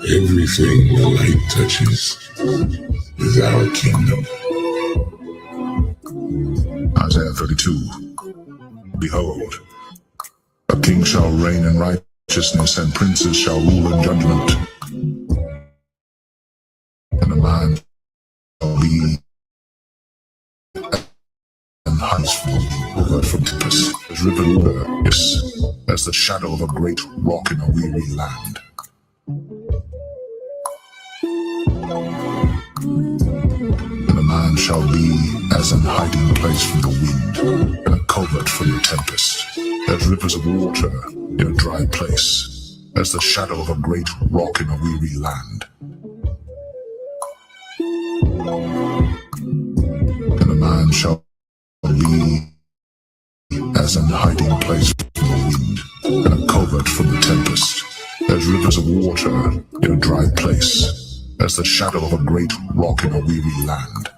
Everything the light touches is our kingdom. Isaiah 32. Behold, a king shall reign in righteousness, and princes shall rule in judgment. And a man shall be and hides from tempest, as river water is, as the shadow of a great rock in a weary land. And a man shall be as an hiding place from the wind, and a covert from the tempest, as rivers of water in a dry place, as the shadow of a great rock in a weary land. And a man shall be as an hiding place from the wind, and a covert from the tempest, as rivers of water in a dry place, as the shadow of a great rock in a weary land.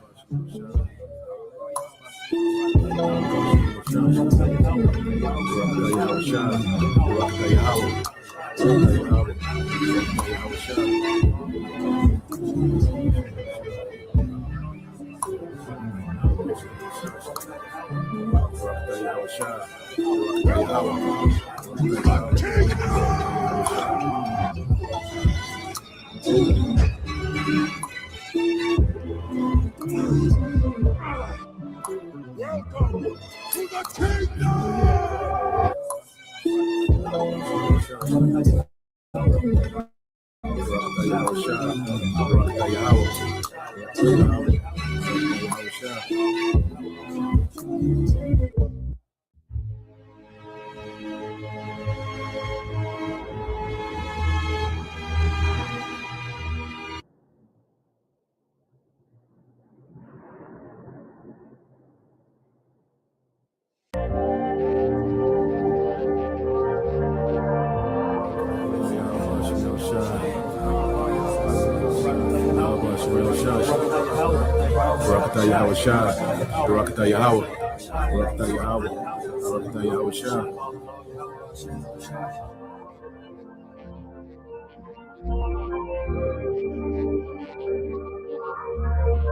Welcome to the kingdom!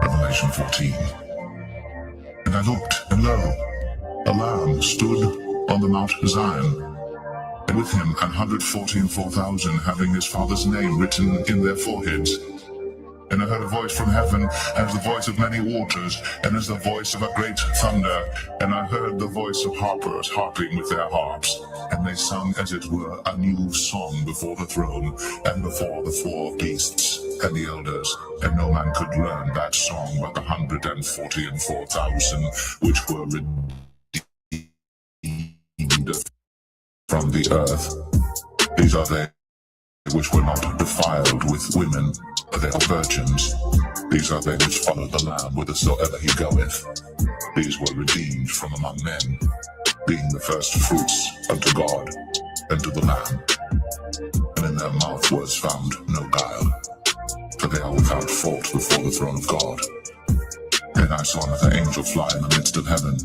Revelation 14. And I looked, and lo, a Lamb stood on the Mount Zion, and with him 144,000, having his Father's name written in their foreheads. And I heard a voice from heaven, as the voice of many waters, and as the voice of a great thunder. And I heard the voice of harpers harping with their harps. And they sung, as it were, a new song before the throne, and before the 4 beasts and the elders. And no man could learn that song but the 144,000, which were redeemed from the earth. These are they which were not defiled with women, they are virgins. These are they which follow the Lamb whithersoever he goeth. These were redeemed from among men, being the first fruits unto God and to the Lamb. And in their mouth was found no guile, for they are without fault before the throne of God. Then I saw another angel fly in the midst of heaven,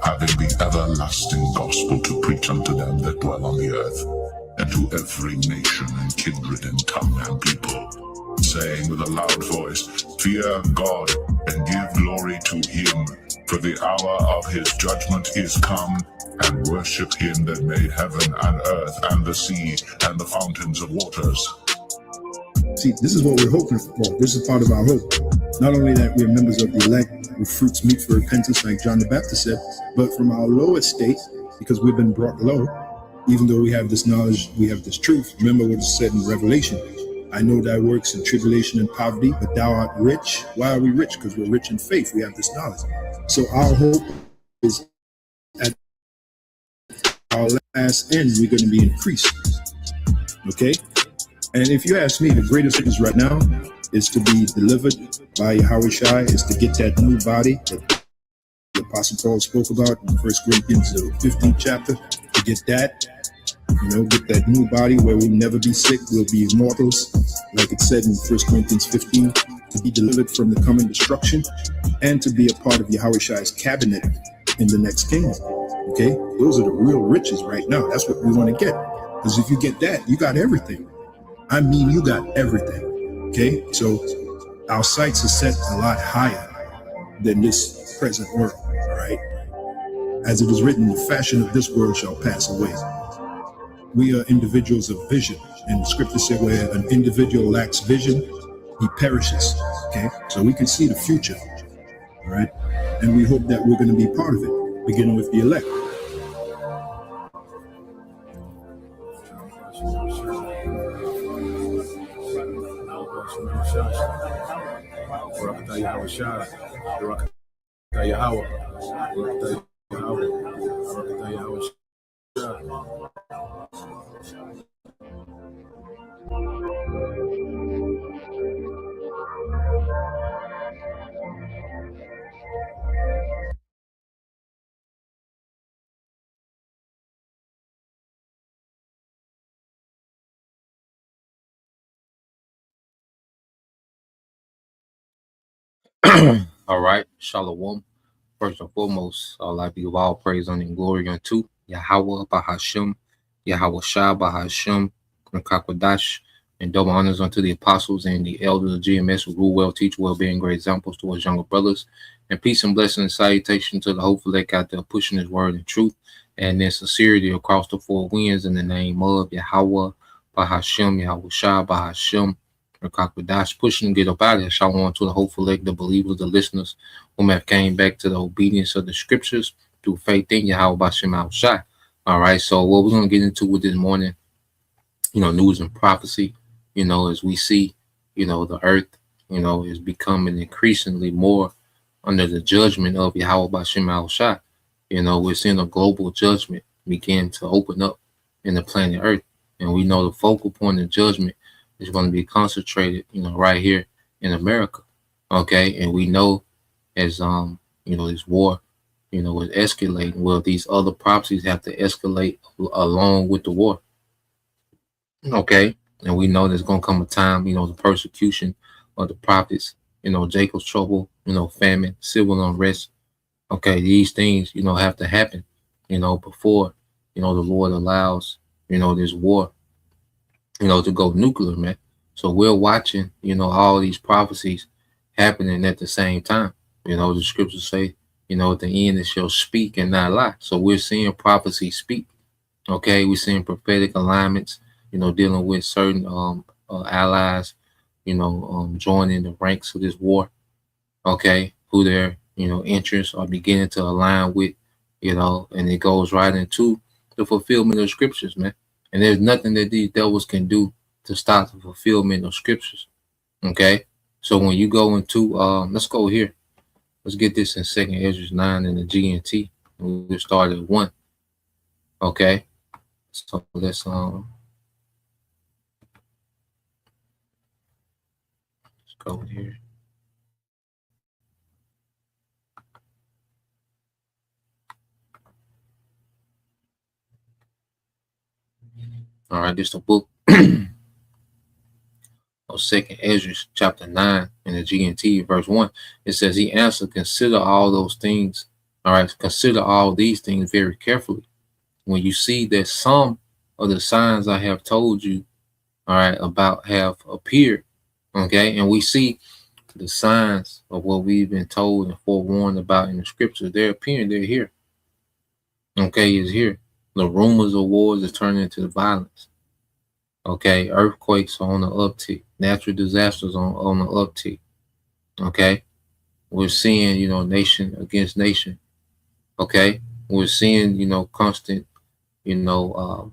having the everlasting gospel to preach unto them that dwell on the earth, and to every nation and kindred and tongue and people, saying with a loud voice, Fear God, and give glory to him, for the hour of his judgment is come, and worship him that made heaven and earth and the sea and the fountains of waters. See, this is what we're hoping for. This is part of our hope. Not only that we're members of the elect, with fruits meet for repentance, like John the Baptist said, but from our low estate, because we've been brought low, even though we have this knowledge, we have this truth. Remember what is said in Revelation. I know thy works in tribulation and poverty, but thou art rich. Why are we rich? Because we're rich in faith. We have this knowledge. So our hope is at our last end, we're going to be increased. Okay? And if you ask me, the greatest is right now, is to be delivered by Yahushua, is to get that new body that the Apostle Paul spoke about in 1 Corinthians 15th chapter, to get that, get that new body where we'll never be sick, we'll be immortals, like it said in 1 Corinthians 15, to be delivered from the coming destruction, and to be a part of Yahushua's cabinet in the next kingdom. Okay, those are the real riches right now. That's what we want to get. Because if you get that, you got everything. I mean, you got everything. Okay, so our sights are set a lot higher than this present world. All right, as it is written, the fashion of this world shall pass away. We are individuals of vision, and the scripture said, where an individual lacks vision, he perishes. Okay, so we can see the future. All right, and we hope that we're going to be part of it, beginning with the elect. All right, Shalom. First and foremost, I'd like to give all praise, honor, and glory unto Yahweh Bahashim, Yahweh Shah Bahashim, and Kakwadash, and double honors unto the apostles and the elders of GMS who rule well, teach well, being great examples to us younger brothers. And peace and blessing and salutation to the hopeful that got there pushing his word and truth and in sincerity across the four winds in the name of Yahweh Bahashim, Yahweh Shah Bahashim, Dash pushing to get up out of there. Shalom to the hopeful elect, the believers, the listeners whom have came back to the obedience of the scriptures through faith in Yahweh Bashem Al Shai. All right, so what we're going to get into with this morning, news and prophecy, as we see, the earth, is becoming increasingly more under the judgment of Yahweh Bashem Al Shai. We're seeing a global judgment begin to open up in the planet earth. And we know the focal point of judgment is going to be concentrated, right here in America. Okay. And we know as, this war, is escalating. Well, these other prophecies have to escalate along with the war. Okay. And we know there's going to come a time, the persecution of the prophets, Jacob's trouble, famine, civil unrest. Okay. These things, have to happen, before, the Lord allows, this war, to go nuclear, man. So we're watching, all these prophecies happening at the same time. The scriptures say, at the end it shall speak and not lie. So we're seeing prophecy speak. Okay, we're seeing prophetic alignments, dealing with certain allies, joining the ranks of this war. Okay, who their interests are beginning to align with, and it goes right into the fulfillment of scriptures, man. And there's nothing that these devils can do to stop the fulfillment of scriptures. Okay. So when you go into, let's go here. Let's get this in 2nd Ezra 9 in the GNT. We'll start at 1. Okay. So let's go here. All right, this is the book of 2nd Ezra chapter 9 in the GNT verse 1. It says, he answered, consider all those things. All right, consider all these things very carefully. When you see that some of the signs I have told you, all right, about have appeared. Okay, and we see the signs of what we've been told and forewarned about in the scriptures. They're appearing, they're here. Okay, is here. The rumors of wars are turning into violence. Okay, earthquakes are on the uptick, natural disasters on the uptick. Okay, we're seeing, nation against nation. Okay, we're seeing, constant, the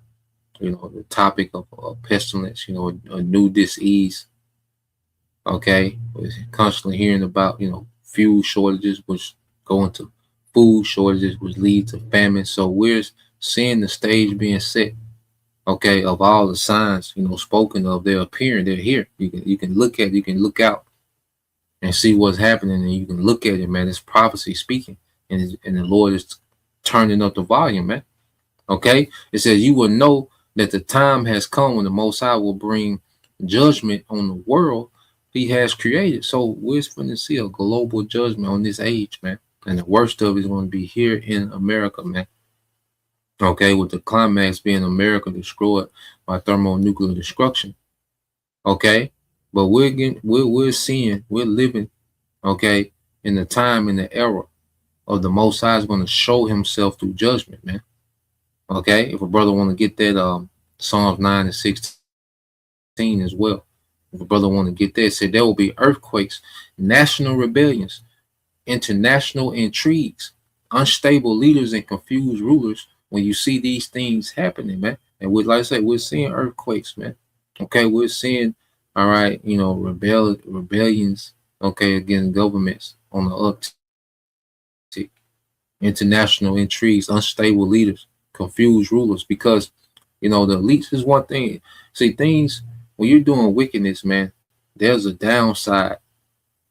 topic of pestilence, a new disease. Okay, we're constantly hearing about, fuel shortages, which go into food shortages, which lead to famine. So we're seeing the stage being set. okay, of all the signs, spoken of, they're appearing, they're here. You can look out and see what's happening, and you can look at it, man. It's prophecy speaking, and the Lord is turning up the volume, man. Okay, it says you will know that the time has come when the Most High will bring judgment on the world He has created. So we're going to see a global judgment on this age, man. And the worst of it is going to be here in America, man. Okay, with the climax being America destroyed by thermonuclear destruction. Okay, but we're seeing, we're living, okay, in the time, in the era of the Most High is going to show Himself through judgment, man. Okay, if a brother want to get that Psalms 9 and 16 as well. If a brother want to get that, it said there will be earthquakes, national rebellions, international intrigues, unstable leaders, and confused rulers. When you see these things happening, man, and we, like I said, we're seeing earthquakes, man. Okay, we're seeing, all right, rebellions, okay, against governments on the uptick, international intrigues, unstable leaders, confused rulers, because the elites is one thing. See, things when you're doing wickedness, man, there's a downside.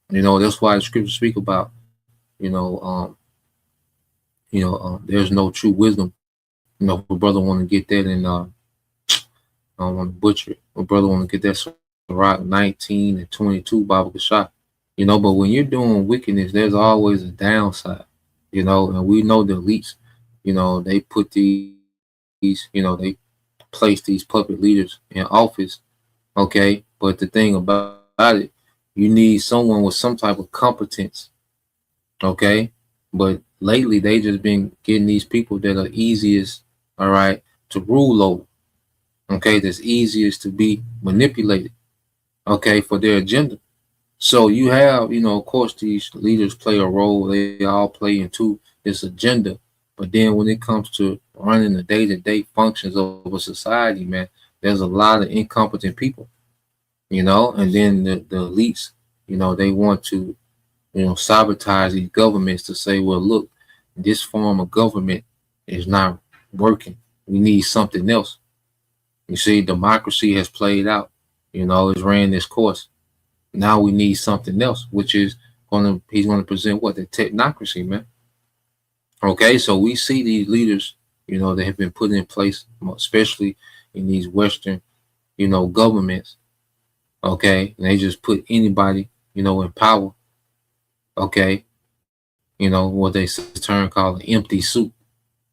That's why the scriptures speak about, there's no true wisdom. If a brother want to get that, and I don't want to butcher it. My brother want to get that Sirach 19 and 22 Bible Kashah. But when you're doing wickedness, there's always a downside. And we know the elites, they put they place these puppet leaders in office. Okay, but the thing about it, you need someone with some type of competence. Okay, but lately they just been getting these people that are easiest, all right, to rule over. Okay, that's easiest to be manipulated. Okay, for their agenda. So you have, of course, these leaders play a role. They all play into this agenda. But then when it comes to running the day-to-day functions of a society, man, there's a lot of incompetent people, and then the elites, they want to, sabotage these governments to say, well, look, this form of government is not working. We need something else. You see, democracy has played out, it's ran this course. Now we need something else, which is he's gonna present what? The technocracy, man. Okay, so we see these leaders, that have been put in place, especially in these Western, governments. Okay, and they just put anybody, in power. Okay, what they term called an empty suit.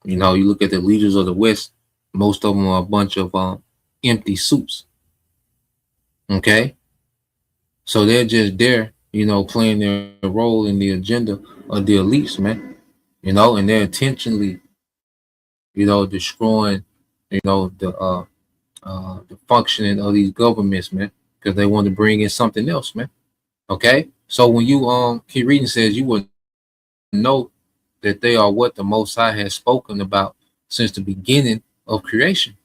You look at the leaders of the West, most of them are a bunch of empty suits. Okay, so they're just there, playing their role in the agenda of the elites, man. And they're intentionally, destroying, the functioning of these governments, man, because they want to bring in something else, man. Okay, so when you keep reading, says you will know that they are what the Most High has spoken about since the beginning of creation.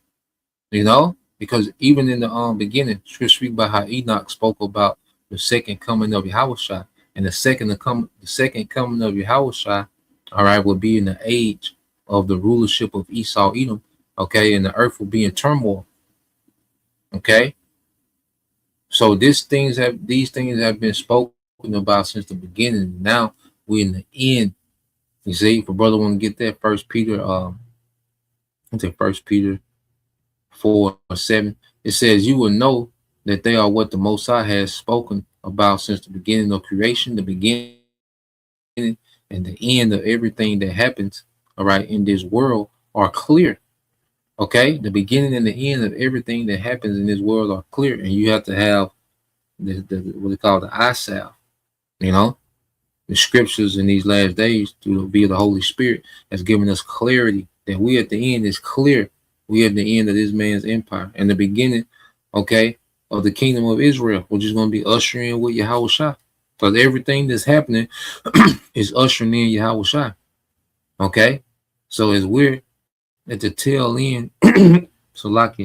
Because even in the beginning, Scripture speak about how Enoch spoke about the second coming of Yahushua, and the second coming of Yahushua, all right, will be in the age of the rulership of Esau, Edom, okay, and the earth will be in turmoil, okay. So these things have been spoken about since the beginning. Now we're in the end. You see, if a brother want to get that, First Peter 4:7, it says, you will know that they are what the Most High has spoken about since the beginning of creation, the beginning and the end of everything that happens, all right, in this world are clear. Okay, the beginning and the end of everything that happens in this world are clear, and you have to have the what they call the eye salve. The scriptures in these last days through via the Holy Spirit has given us clarity that we at the end is clear. We at the end of this man's empire and the beginning, okay, of the kingdom of Israel, which is going to be ushering with Yahushua. Because everything that's happening is ushering in Yahushua. Okay, so as we're at the tail end, so like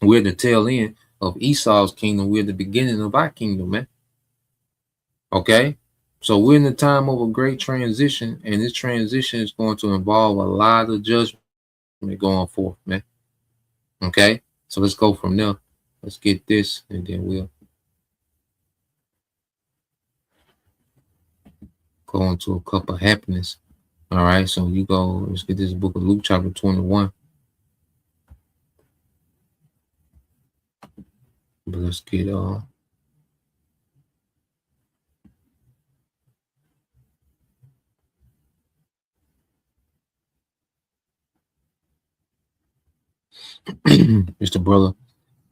we're at the tail end of Esau's kingdom, we're at the beginning of our kingdom, man. Okay, so we're in the time of a great transition, and this transition is going to involve a lot of judgment going forth, man. Okay, so let's go from there. Let's get this, and then we'll go into a cup of happiness. All right, so you go. Let's get this book of Luke, chapter 21. But let's get Mr. Brother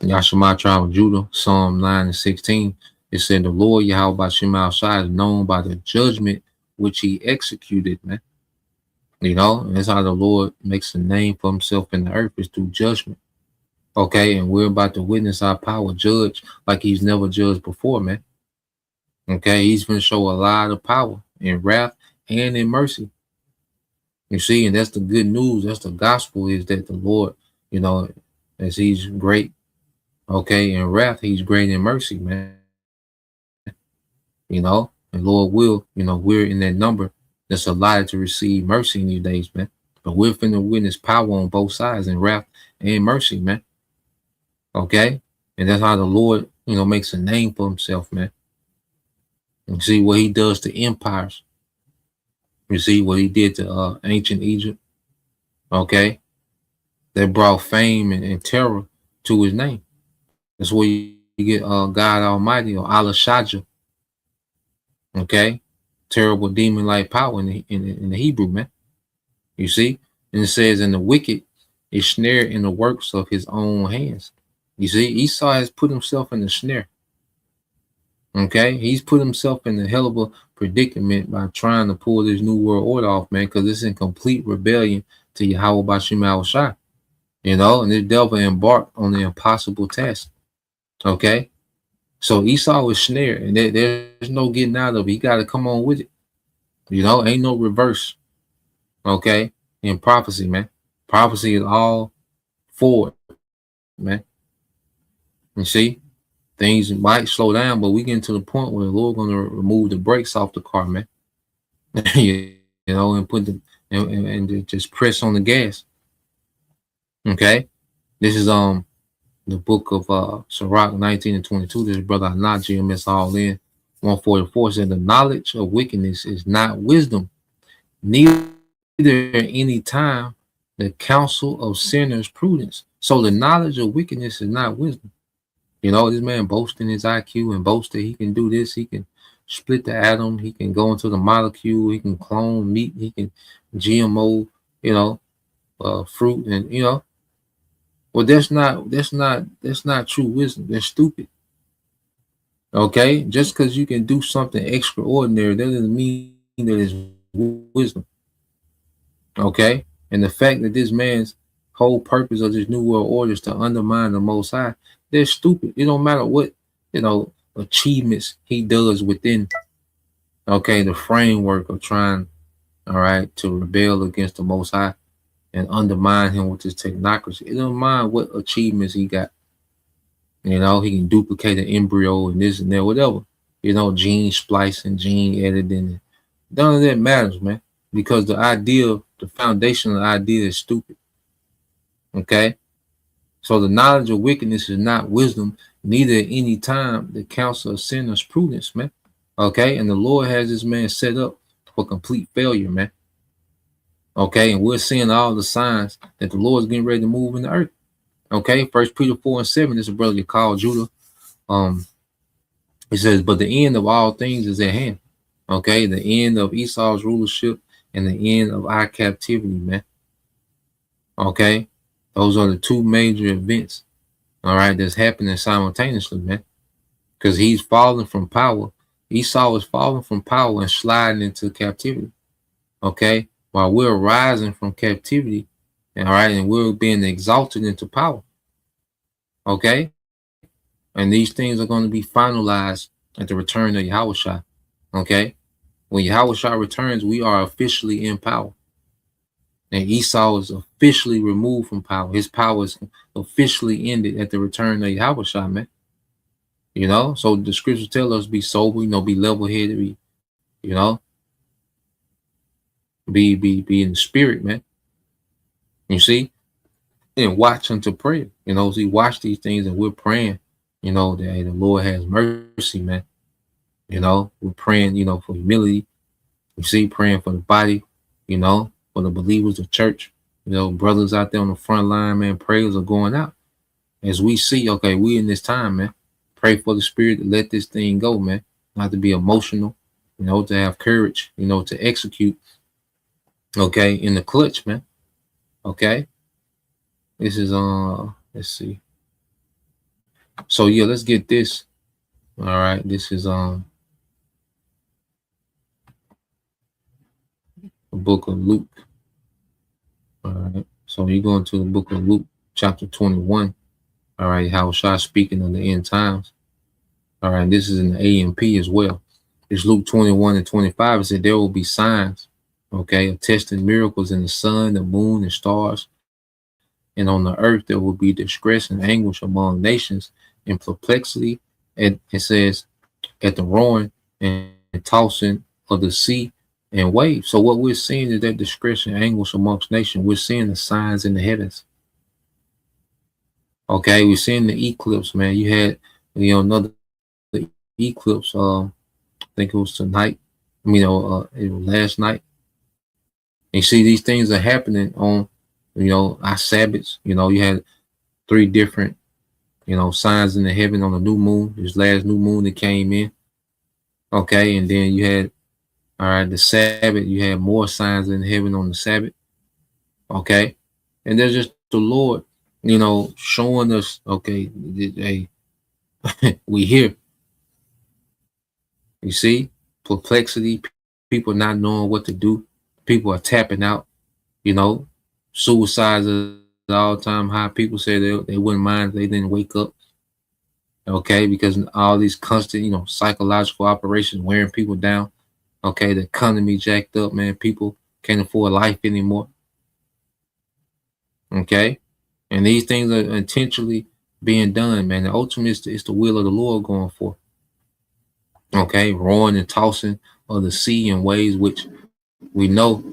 Yashima tribe of Judah, Psalm 9 and 16. It said, "The Lord Yahweh Shema Shai is known by the judgment which he executed," man. You know, and that's how the Lord makes a name for himself in the earth, is through judgment. Okay, and we're about to witness our power judge like he's never judged before, man. Okay, he's going to show a lot of power in wrath and in mercy. You see, and that's the good news. That's the gospel, is that the Lord, you know, as he's great, okay, in wrath, he's great in mercy, man. You know, and Lord will, you know, we're in that number that's allotted to receive mercy in these days, man. But we're finna witness power on both sides, in wrath and mercy, man. Okay, and that's how the Lord, you know, makes a name for himself, man. You see what he does to empires. You see what he did to ancient Egypt. Okay, that brought fame and terror to his name. That's where you get God Almighty, or Allah Shaja. Okay, terrible demon-like power in the Hebrew, man. You see, and it says, "And the wicked is snared in the works of his own hands." You see, Esau has put himself in the snare. Okay, he's put himself in a hell of a predicament by trying to pull this new world order off, man, because it's in complete rebellion to Yahweh Bashim Shai. You know, and the devil embarked on the impossible task. Okay, so Esau was snared, and there's no getting out of it. He got to come on with it. You know, ain't no reverse. Okay, in prophecy, man. Prophecy is all forward, man. You see, things might slow down, but we get to the point where the Lord gonna remove the brakes off the car, man. you know, and put the and just press on the gas. Okay, this is the book of Sirach 19 and 22. This brother not GMS all in 144 said, "The knowledge of wickedness is not wisdom, neither any time the counsel of sinners prudence." So the knowledge of wickedness is not wisdom. You know, this man boasting his IQ and boasting he can do this, he can split the atom, he can go into the molecule, he can clone meat, he can GMO, you know, fruit, and you know, well, that's not true wisdom. That's stupid. Okay, just because you can do something extraordinary, that doesn't mean that it's wisdom. Okay, and the fact that this man's whole purpose of this new world order is to undermine the Most High, they're stupid. It don't matter what, you know, achievements he does within, okay, the framework of trying, all right, to rebel against the Most High and undermine him with his technocracy. It don't mind what achievements he got. You know, he can duplicate an embryo and this and that, whatever. You know, gene splicing, gene editing. None of that matters, man. Because the idea, the foundational idea is stupid. Okay? So the knowledge of wickedness is not wisdom, neither at any time the counsel of sinners prudence, man. Okay? And the Lord has this man set up for complete failure, man. Okay? And we're seeing all the signs that the Lord's getting ready to move in the earth. Okay? First Peter 4 and 7, this is a brother called Judah. It says, "But the end of all things is at hand." Okay, the end of Esau's rulership and the end of our captivity, man. Okay, those are the two major events, all right, that's happening simultaneously, man. Because he's falling from power. Esau is falling from power and sliding into captivity. Okay, while we're rising from captivity, all right, and we're being exalted into power. Okay, and these things are going to be finalized at the return of Yahweh. Okay, when Yahweh returns, we are officially in power. And Esau is officially removed from power. His power is officially ended at the return of Yahweh, man. You know, so the scriptures tell us be sober, you know, be level-headed, you know, be in the spirit, man. You see? and watch unto prayer. So we watch these things and we're praying, that hey, the Lord has mercy, man. We're praying, for humility. We see praying for the body, for the believers of church, brothers out there on the front line, man. Prayers are going out as we see. Okay, we in this time, man. Pray for the Spirit to let this thing go, man. Not to be emotional, to have courage, to execute. Okay, in the clutch, man. Okay, this is let's see. So yeah, let's get this. All right, this is the book of Luke. All right, so you go into the book of Luke, chapter 21. All right, how Shah speaking of the end times. All right, this is in the AMP as well. It's Luke 21 and 25. It said there will be signs, okay, attesting miracles in the sun, the moon, and stars. And on the earth there will be distress and anguish among nations and perplexity. And it says at the roaring and tossing of the sea and waves. So what we're seeing is that distress and anguish amongst nations. We're seeing the signs in the heavens. Okay, we're seeing the eclipse, man. You had, another eclipse. I think it was tonight. It was last night. And you see, these things are happening on, our Sabbaths. You had three different, signs in the heaven on the new moon. This last new moon that came in. Okay, and then you had, all right, the Sabbath. You had more signs in heaven on the Sabbath. Okay, and there's just the Lord, showing us. Okay, hey, we here. You see, perplexity, people not knowing what to do. People are tapping out. You know, suicides is all time high. People say they wouldn't mind if they didn't wake up. Okay, because all these constant, psychological operations wearing people down. Okay, the economy jacked up, man. People can't afford life anymore. Okay, and these things are intentionally being done, man. The ultimate is the will of the Lord going forth. Okay, roaring and tossing of the sea in ways which we know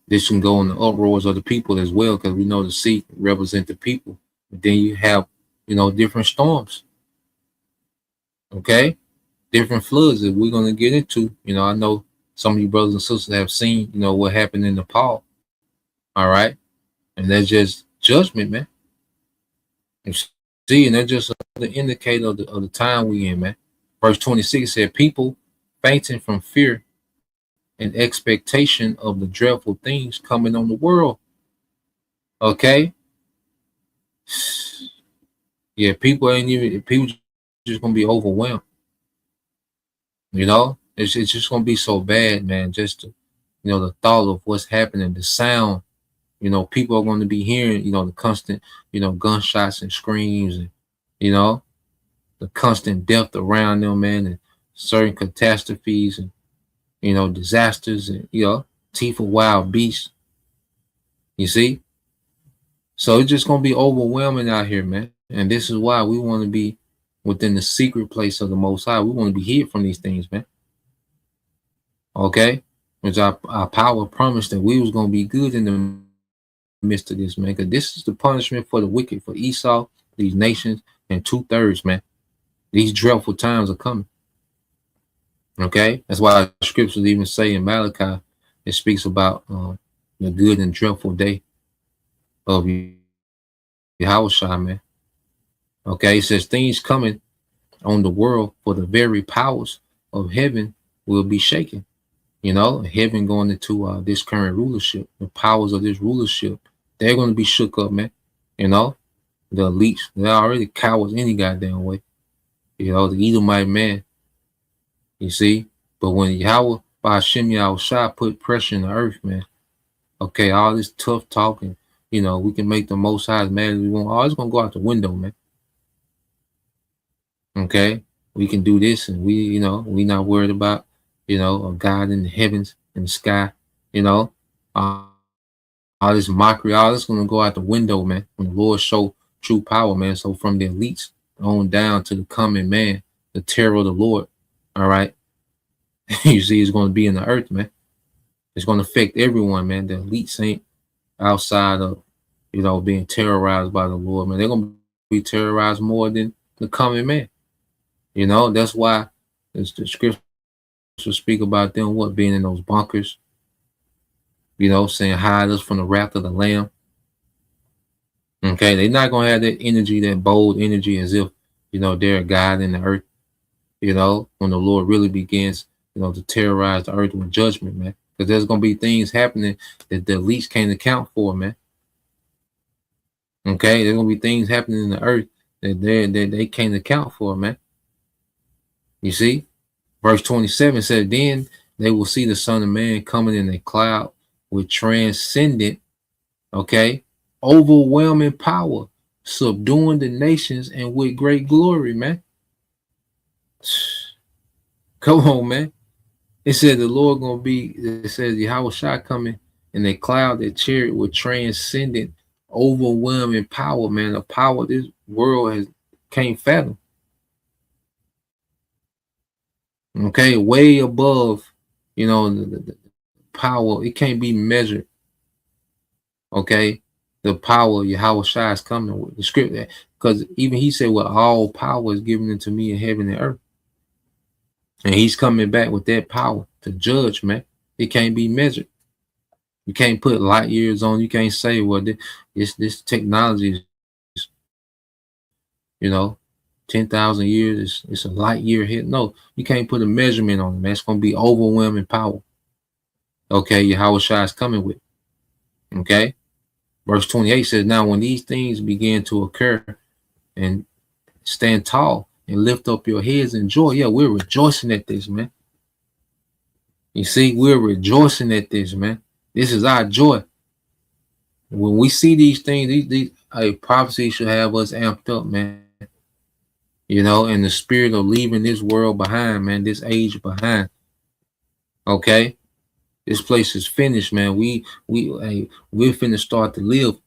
this can go in the uproars of the people as well, because we know the sea represents the people. But then you have, different storms. Okay, different floods that we're gonna get into. I know some of you brothers and sisters have seen, what happened in Nepal. All right, and that's just judgment, man. You see, and that's just the indicator of the time we in, man. Verse 26 said, "People fainting from fear and expectation of the dreadful things coming on the world." Okay, yeah, people just gonna be overwhelmed. It's just gonna be so bad, man. Just the thought of what's happening, the sound. People are going to be hearing, the constant, gunshots and screams, and you know the constant death around them, man, and certain catastrophes and disasters, and teeth of wild beasts. You see, so it's just gonna be overwhelming out here, man. And this is why we want to be within the secret place of the Most High. We want to be hid from these things, man. Okay, which our power promised that we was gonna be good in the midst of this, man. Because this is the punishment for the wicked, for Esau, these nations, and 2/3, man. These dreadful times are coming. Okay, that's why the scriptures even say in Malachi, it speaks about the good and dreadful day of Yahushua, man. Okay, it says things coming on the world, for the very powers of heaven will be shaken. Heaven going into this current rulership, the powers of this rulership, they're going to be shook up, man. The elites, they're already cowards any goddamn way. The Edomite man, you see. But when Yahweh by Hashem Yahushua put pressure in the earth, man, okay, all this tough talking, we can make the Most High as mad as we want. All it's going to go out the window, man. Okay, we can do this, and we not worried about, a God in the heavens, in the sky, all this mockery, all this gonna go out the window, man. When the Lord show true power, man. So from the elites on down to the common man, the terror of the Lord, all right, you see, it's gonna be in the earth, man. It's gonna affect everyone, man. The elites ain't outside of, being terrorized by the Lord, man. They're gonna be terrorized more than the common man. That's why the scripture speak about them being in those bunkers, saying hide us from the wrath of the Lamb. Okay, they're not gonna have that energy, that bold energy, as if they're a God in the earth. When the Lord really begins, to terrorize the earth with judgment, man. Because there's gonna be things happening that the elites can't account for, man. Okay, there's gonna be things happening in the earth that they can't account for, man. You see, verse 27 said, "Then they will see the Son of Man coming in a cloud with transcendent, overwhelming power, subduing the nations and with great glory," man. Come on, man. It said the Lord gonna be. It says Yahweh Shai coming in a cloud, that chariot with transcendent, overwhelming power, man. A power this world can't fathom. Okay, way above, the power. It can't be measured. Okay, the power Yahweh Shai is coming with the script, because even he said, "Well, all power is given unto me in heaven and earth," and he's coming back with that power to judge, man. It can't be measured. You can't put light years on. You can't say, "Well, this technology is, 10,000 years. It's a light year hit." No, you can't put a measurement on it, man. It's gonna be overwhelming power. Okay, Yahweh Shai is coming with. Okay, verse 28 says, "Now when these things begin to occur, and stand tall and lift up your heads in joy." Yeah, we're rejoicing at this, man. You see, we're rejoicing at this, man. This is our joy. When we see these things, these prophecy should have us amped up, man. In the spirit of leaving this world behind, man, this age behind. Okay, this place is finished, man. We're finna start to live.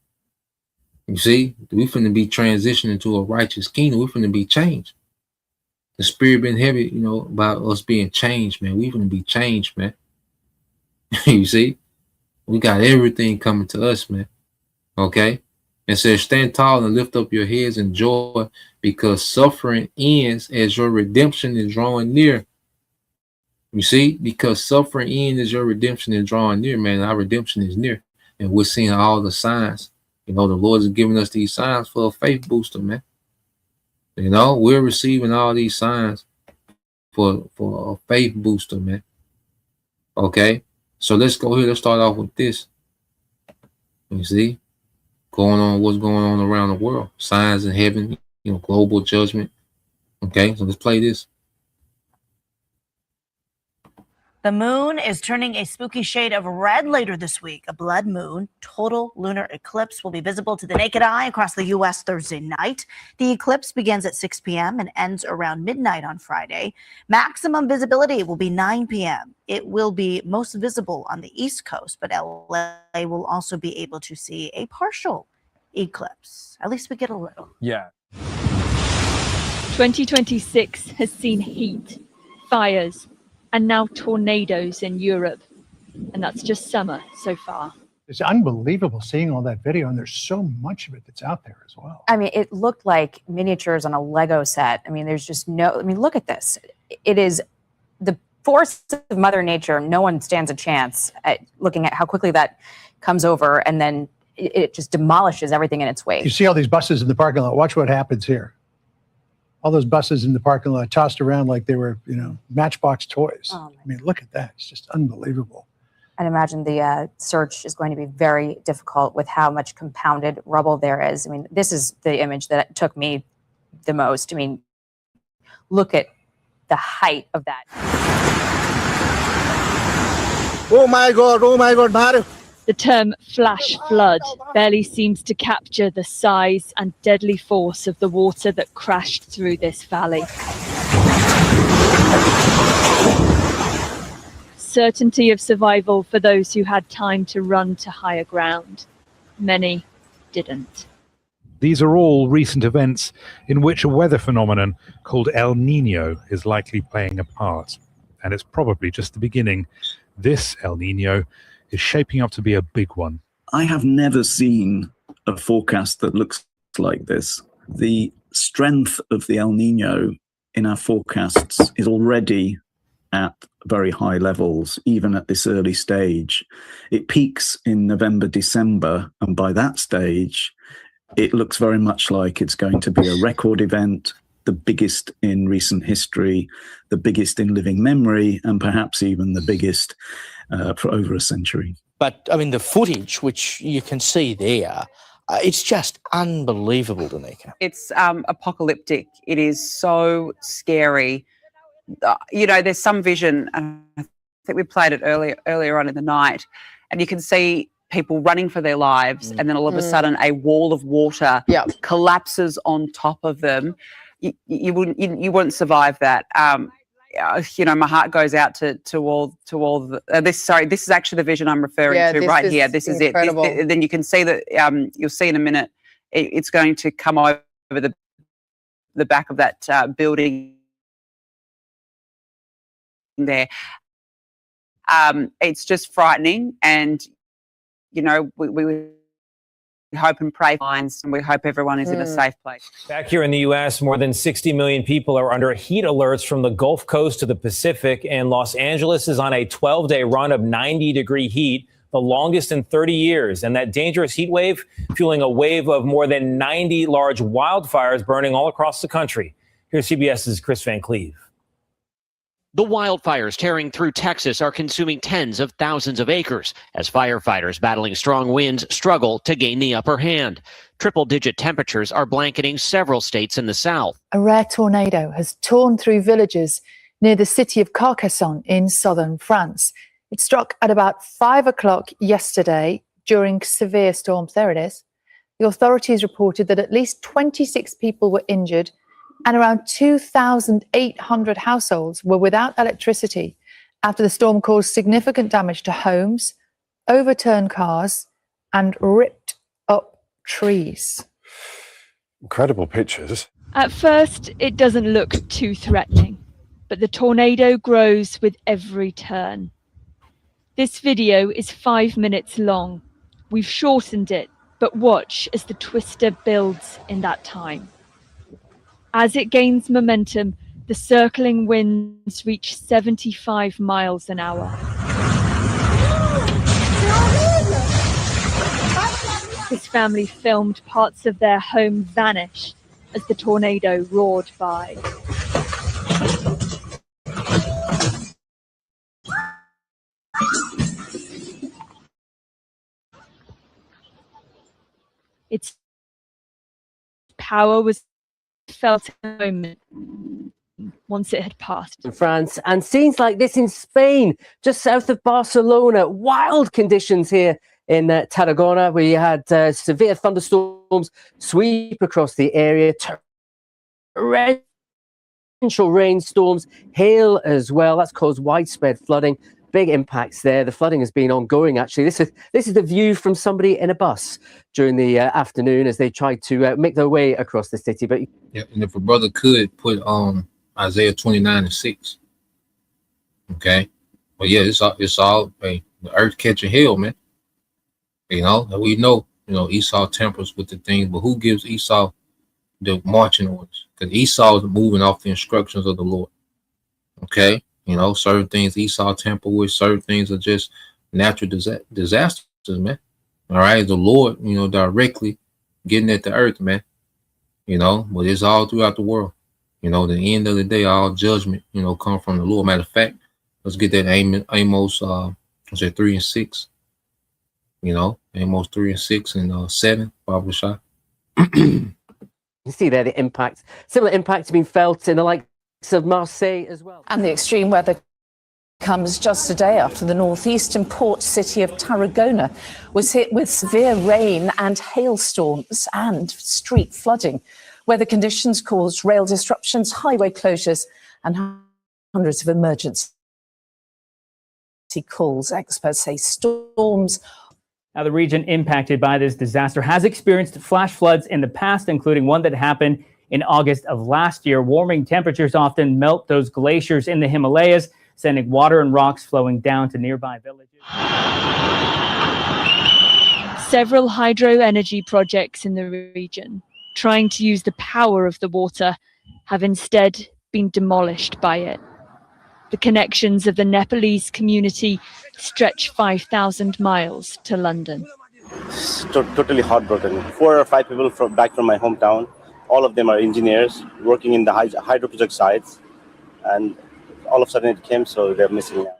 You see, we finna be transitioning to a righteous kingdom. We're finna be changed. The spirit been heavy, about us being changed, man. We finna be changed, man. You see, we got everything coming to us, man. Okay, it says, "Stand tall and lift up your heads in joy, because suffering ends as your redemption is drawing near." You see, because suffering ends as your redemption is drawing near, man. Our redemption is near, and we're seeing all the signs. The Lord is giving us these signs for a faith booster, man. We're receiving all these signs for a faith booster, man. Okay, so let's go here. Let's start off with this. You see, what's going on around the world? Signs in heaven, global judgment. Okay, so let's play this. The moon is turning a spooky shade of red later this week. A blood moon, total lunar eclipse, will be visible to the naked eye across the U.S. Thursday night. The eclipse begins at 6 p.m. and ends around midnight on Friday. Maximum visibility will be 9 p.m. It will be most visible on the East Coast, but LA will also be able to see a partial eclipse. At least we get a little. Yeah. 2026 has seen heat, fires, and now tornadoes in Europe. And that's just summer so far. It's unbelievable seeing all that video, and there's so much of it that's out there as well. I mean, it looked like miniatures on a Lego set. I mean, there's just look at this. It is the force of Mother Nature. No one stands a chance at looking at how quickly that comes over, and then it just demolishes everything in its wake. You see all these buses in the parking lot. Watch what happens here. All those buses in the parking lot tossed around like they were, Matchbox toys. I mean, look at that. It's just unbelievable. And imagine the search is going to be very difficult with how much compounded rubble there is. I mean, this is the image that took me the most. I mean, look at the height of that. Oh my God, Mario. The term flash flood barely seems to capture the size and deadly force of the water that crashed through this valley. Certainty of survival for those who had time to run to higher ground. Many didn't. These are all recent events in which a weather phenomenon called El Nino is likely playing a part. And it's probably just the beginning. This El Nino is shaping up to be a big one. I have never seen a forecast that looks like this. The strength of the El Nino in our forecasts is already at very high levels, even at this early stage. It peaks in November, December, and by that stage, it looks very much like it's going to be a record event, the biggest in recent history, the biggest in living memory, and perhaps even the biggest for over a century. But, I mean, the footage, which you can see there, it's just unbelievable, Danica. It's apocalyptic. It is so scary. You know, there's some vision, and I think we played it earlier on in the night, and you can see people running for their lives, and then all of a sudden a wall of water collapses on top of them. You wouldn't survive that. You know, my heart goes out to all the, this. Sorry, this is actually the vision I'm referring to right here. This is it. Then you can see that. You'll see in a minute. It's going to come over the back of that building there. It's just frightening, and you know, we hope and pray finds, and we hope everyone is in a safe place. Back here in the U.S., more than 60 million people are under heat alerts from the Gulf Coast to the Pacific, and Los Angeles is on a 12-day run of 90-degree heat, the longest in 30 years. And that dangerous heat wave fueling a wave of more than 90 large wildfires burning all across the country. Here's CBS's Chris Van Cleve. The wildfires tearing through Texas are consuming tens of thousands of acres as firefighters battling strong winds struggle to gain the upper hand. Triple-digit temperatures are blanketing several states in the south. A rare tornado has torn through villages near the city of Carcassonne in southern France. It struck at about 5 o'clock yesterday during severe storms. There it is. The authorities reported that at least 26 people were injured and around 2,800 households were without electricity after the storm caused significant damage to homes, overturned cars, and ripped up trees. Incredible pictures. At first, it doesn't look too threatening, but the tornado grows with every turn. This video is 5 minutes long. We've shortened it, but watch as the twister builds in that time. As it gains momentum, the circling winds reach 75 miles an hour. This family filmed parts of their home vanish as the tornado roared by. Its power was felt in the moment once it had passed. In France, and scenes like this in Spain, just south of Barcelona. Wild conditions here in Tarragona. We had severe thunderstorms sweep across the area, torrential rainstorms, hail as well. That's caused widespread flooding. Big impacts there. The flooding has been ongoing, actually. This is the view from somebody in a bus during the afternoon as they tried to make their way across the city. But yeah, and if a brother could put Isaiah 29:6, okay. But yeah, it's all the earth catching hell, man. You know, and we know, Esau tampers with the things, but who gives Esau the marching orders? Because Esau is moving off the instructions of the Lord. Okay. Certain things Esau tamper with, certain things are just natural disasters, man. All right, the Lord, directly getting at the earth, man. But it's all throughout the world. The end of the day, all judgment, come from the Lord. Matter of fact, let's get that Amos 3 and 6. Amos 3 and 6 and 7, Bible shot. You see there the impact. Similar impact being felt in the likes of Marseille as well. And the extreme weather comes just a day after the northeastern port city of Tarragona was hit with severe rain and hailstorms and street flooding. Weather conditions caused rail disruptions, highway closures, and hundreds of emergency calls. Experts say storms. Now, the region impacted by this disaster has experienced flash floods in the past, including one that happened in August of last year. Warming temperatures often melt those glaciers in the Himalayas, sending water and rocks flowing down to nearby villages. Several hydro energy projects in the region, trying to use the power of the water, have instead been demolished by it. The connections of the Nepalese community stretch 5,000 miles to London. Totally heartbroken. 4 or 5 people back from my hometown. All of them are engineers working in the hydro project sites, and all of a sudden it came, so they're missing now.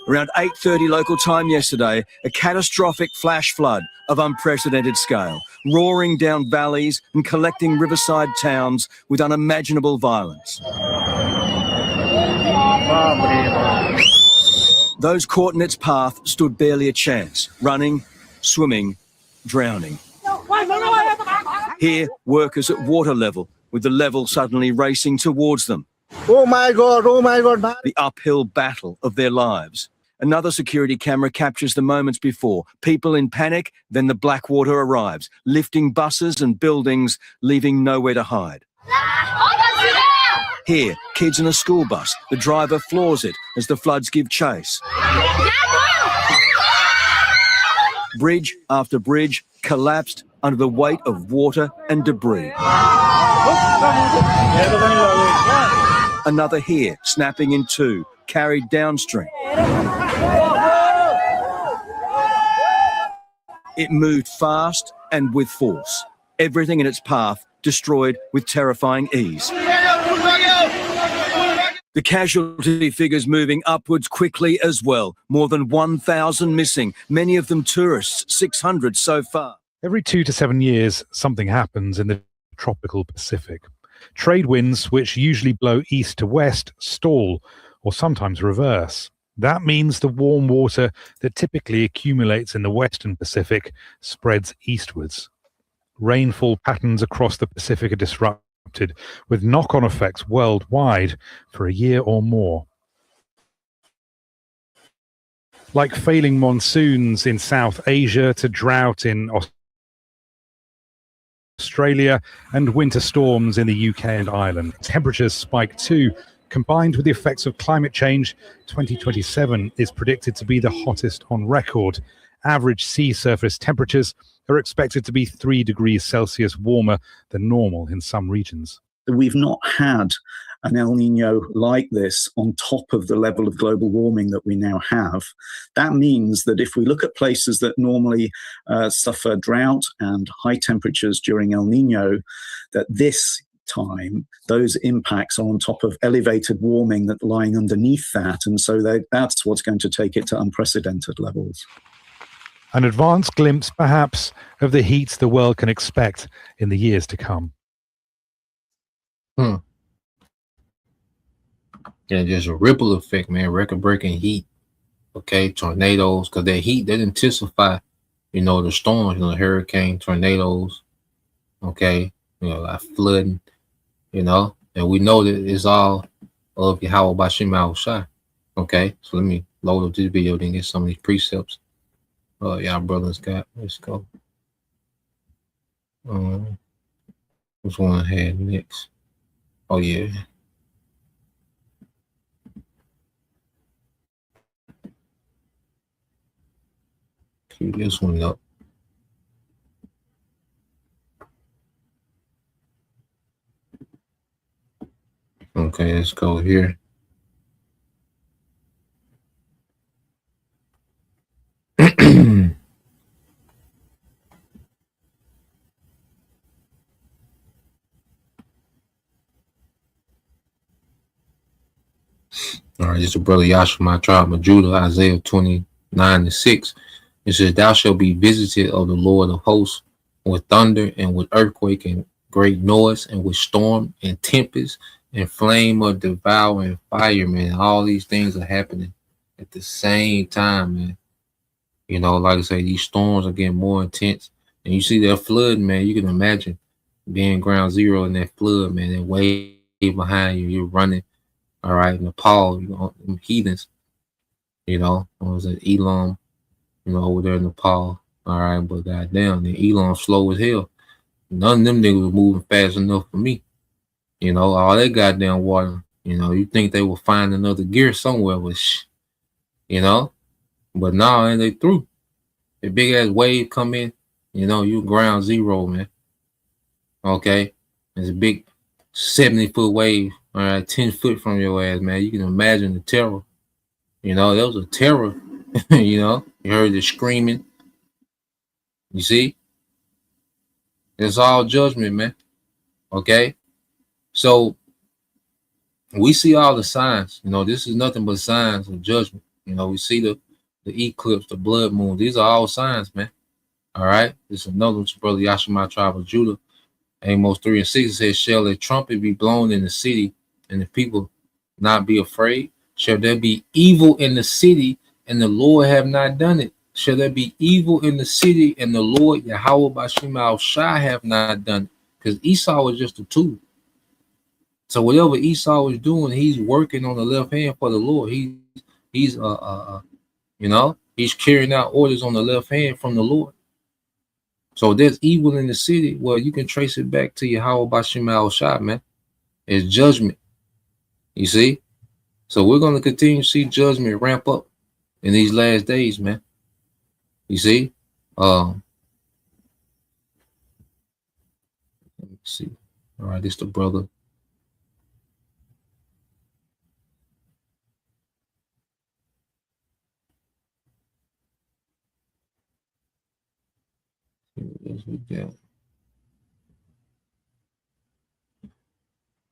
Around 8:30 local time yesterday, a catastrophic flash flood of unprecedented scale, roaring down valleys and collecting riverside towns with unimaginable violence. Those caught in its path stood barely a chance, running, swimming, drowning. Here, workers at water level, with the level suddenly racing towards them. Oh my God, Bharat. The uphill battle of their lives. Another security camera captures the moments before. People in panic, then the black water arrives, lifting buses and buildings, leaving nowhere to hide. Here, kids in a school bus. The driver floors it as the floods give chase. Bridge after bridge collapsed under the weight of water and debris. Another here, snapping in two, carried downstream. It moved fast and with force. Everything in its path destroyed with terrifying ease. The casualty figures moving upwards quickly as well. More than 1,000 missing, many of them tourists, 600 so far. Every 2 to 7 years, something happens in the tropical Pacific. Trade winds, which usually blow east to west, stall or sometimes reverse. That means the warm water that typically accumulates in the western Pacific spreads eastwards. Rainfall patterns across the Pacific are disrupted, with knock-on effects worldwide for a year or more. Like failing monsoons in South Asia to drought in Australia and winter storms in the UK and Ireland. Temperatures spike too. Combined with the effects of climate change, 2027 is predicted to be the hottest on record. Average sea surface temperatures are expected to be 3 degrees Celsius warmer than normal in some regions. We've not had an El Nino like this on top of the level of global warming that we now have. That means that if we look at places that normally suffer drought and high temperatures during El Nino, that this time those impacts are on top of elevated warming that lying underneath that, and so that's what's going to take it to unprecedented levels. An advanced glimpse, perhaps, of the heat the world can expect in the years to come. Yeah, there's a ripple effect, man. Record-breaking heat. Okay, tornadoes, because that heat that intensify, the storms, hurricane, tornadoes. Okay, like flooding. And we know that it's all of Yahweh Bashim Al-Shai. Okay, so let me load up this video, then get some of these precepts. Y'all brothers got, let's go. Which one I had next? Oh, yeah. Cue this one up. Okay, let's go here. All right, this is brother Yahshua, my tribe of Judah, Isaiah 29:6. It says, "Thou shalt be visited of the Lord of hosts with thunder and with earthquake and great noise and with storm and tempest and flame of devouring fire," man. All these things are happening at the same time, man. Like I say, these storms are getting more intense. And you see that flood, man. You can imagine being ground zero in that flood, man. And way behind you, you're running. All right, Nepal, them heathens, was it Elam, over there in Nepal. All right, but goddamn, the Elam slow as hell. None of them niggas was moving fast enough for me. All that goddamn water, You know, you think they will find another gear somewhere, but you know, but now and they through. The big ass wave come in, you know, you ground zero, man. Okay, it's a big 70-foot wave, all right, 10 foot from your ass, man. You can imagine the terror. You know, there was a terror. You know, you heard the screaming. You see, it's all judgment, man. Okay, so we see all the signs. You know, this is nothing but signs of judgment. You know, we see the eclipse, the blood moon. These are all signs, man. All right, this is another one to Brother Yashima, tribe of Judah. Amos 3 and 6 says, shall a trumpet be blown in the city, and the people not be afraid? Shall there be evil in the city, and the Lord have not done it? Shall there be evil in the city, and the Lord Yahweh Bashim al Shai have not done it? Because Esau was just a tool. So whatever Esau was doing, he's working on the left hand for the Lord. He's you know, he's carrying out orders on the left hand from the Lord. So there's evil in the city. Well, you can trace it back to Yahweh Bashim al Shai, man. It's judgment. You see? So we're going to continue to see judgment ramp up in these last days, man. You see? Let me see. All right, this the brother.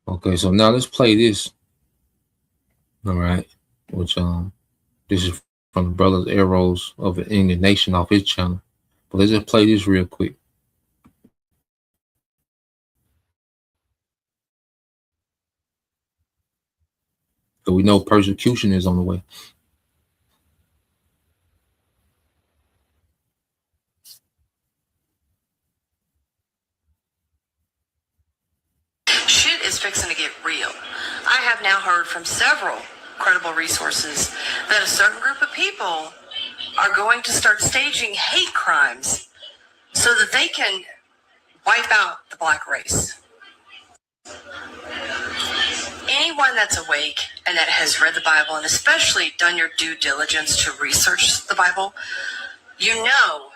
Okay, so now let's play this. All right, which this is from the Brothers Arrows of the Indian Nation off his channel. But let's just play this real quick. So we know persecution is on the way. Shit is fixing to get real. I have now heard from several credible resources that a certain group of people are going to start staging hate crimes so that they can wipe out the black race. Anyone that's awake and that has read the Bible and especially done your due diligence to research the Bible, you know